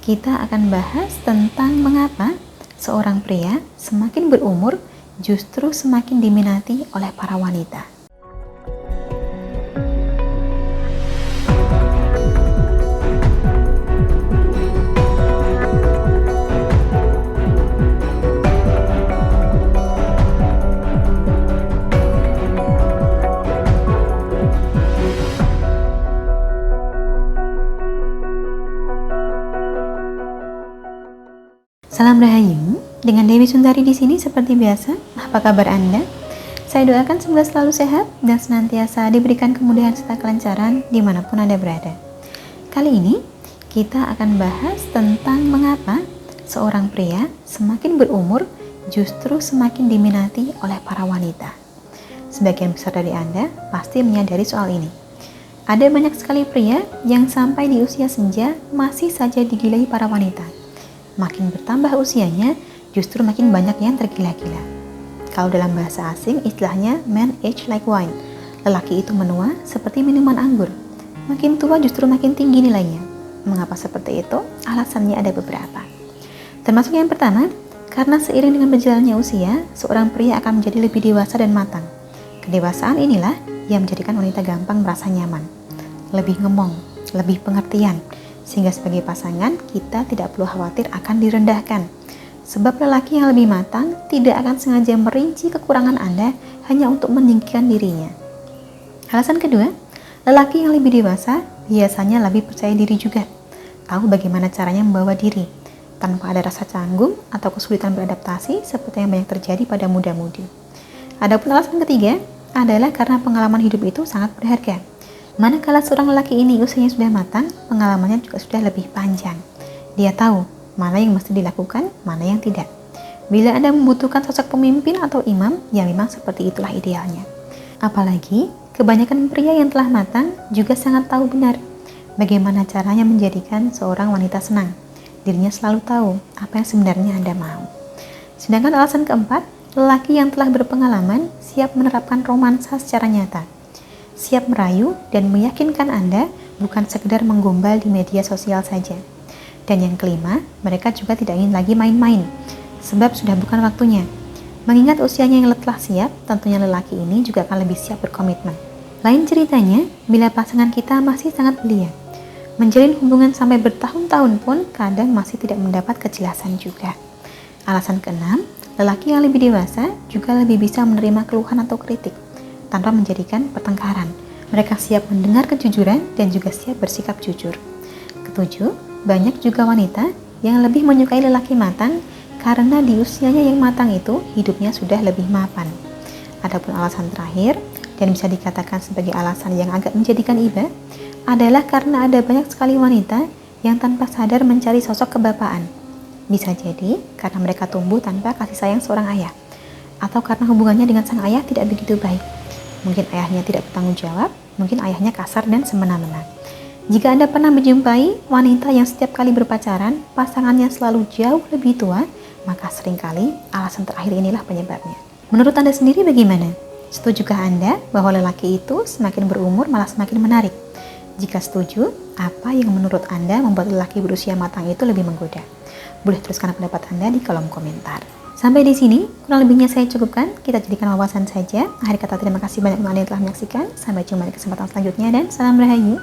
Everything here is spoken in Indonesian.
kita akan bahas tentang mengapa seorang pria semakin berumur justru semakin diminati oleh para wanita. Salam Rahayu, dengan Dewi Sundari di sini seperti biasa. Apa kabar Anda? Saya doakan semoga selalu sehat dan senantiasa diberikan kemudahan serta kelancaran dimanapun Anda berada. Kali ini kita akan bahas tentang mengapa seorang pria semakin berumur justru semakin diminati oleh para wanita. Sebagian besar dari Anda pasti menyadari soal ini. Ada banyak sekali pria yang sampai di usia senja masih saja digilai para wanita. Makin bertambah usianya, justru makin banyak yang tergila-gila. Kalau dalam bahasa asing, istilahnya man age like wine. Lelaki itu menua seperti minuman anggur. Makin tua justru makin tinggi nilainya. Mengapa seperti itu? Alasannya ada beberapa. Termasuk yang pertama, karena seiring dengan berjalannya usia, seorang pria akan menjadi lebih dewasa dan matang. Kedewasaan inilah yang menjadikan wanita gampang merasa nyaman, lebih ngemong, lebih pengertian, sehingga sebagai pasangan kita tidak perlu khawatir akan direndahkan. Sebab lelaki yang lebih matang tidak akan sengaja merinci kekurangan Anda hanya untuk meninggikan dirinya. Alasan kedua, lelaki yang lebih dewasa biasanya lebih percaya diri juga. Tahu bagaimana caranya membawa diri, tanpa ada rasa canggung atau kesulitan beradaptasi seperti yang banyak terjadi pada muda-mudi. Adapun alasan ketiga adalah karena pengalaman hidup itu sangat berharga. Manakala seorang lelaki ini usianya sudah matang, pengalamannya juga sudah lebih panjang. Dia tahu mana yang mesti dilakukan, mana yang tidak. Bila Anda membutuhkan sosok pemimpin atau imam, ya memang seperti itulah idealnya. Apalagi, kebanyakan pria yang telah matang juga sangat tahu benar bagaimana caranya menjadikan seorang wanita senang. Dirinya selalu tahu apa yang sebenarnya Anda mau. Sedangkan alasan keempat, lelaki yang telah berpengalaman siap menerapkan romansa secara nyata. Siap merayu dan meyakinkan Anda bukan sekedar menggombal di media sosial saja. Dan yang kelima, mereka juga tidak ingin lagi main-main, sebab sudah bukan waktunya. Mengingat usianya yang telah siap, tentunya lelaki ini juga akan lebih siap berkomitmen. Lain ceritanya, bila pasangan kita masih sangat belia, menjalin hubungan sampai bertahun-tahun pun kadang masih tidak mendapat kejelasan juga. Alasan keenam, lelaki yang lebih dewasa juga lebih bisa menerima keluhan atau kritik tanpa menjadikan pertengkaran. Mereka siap mendengar kejujuran dan juga siap bersikap jujur. Ketujuh, banyak juga wanita yang lebih menyukai lelaki matang karena di usianya yang matang itu hidupnya sudah lebih mapan. Adapun alasan terakhir, dan bisa dikatakan sebagai alasan yang agak menjadikan iba, adalah karena ada banyak sekali wanita yang tanpa sadar mencari sosok kebapaan. Bisa jadi karena mereka tumbuh tanpa kasih sayang seorang ayah, atau karena hubungannya dengan sang ayah tidak begitu baik. Mungkin ayahnya tidak bertanggung jawab, mungkin ayahnya kasar dan semena-mena. Jika Anda pernah menjumpai wanita yang setiap kali berpacaran, pasangannya selalu jauh lebih tua, maka seringkali alasan terakhir inilah penyebabnya. Menurut Anda sendiri bagaimana? Setujukah Anda bahwa lelaki itu semakin berumur malah semakin menarik? Jika setuju, apa yang menurut Anda membuat lelaki berusia matang itu lebih menggoda? Boleh tuliskan pendapat Anda di kolom komentar. Sampai di sini, kurang lebihnya saya cukupkan. Kita jadikan wawasan saja. Akhir kata terima kasih banyak untuk Anda yang telah menyaksikan. Sampai jumpa di kesempatan selanjutnya dan salam Rahayu.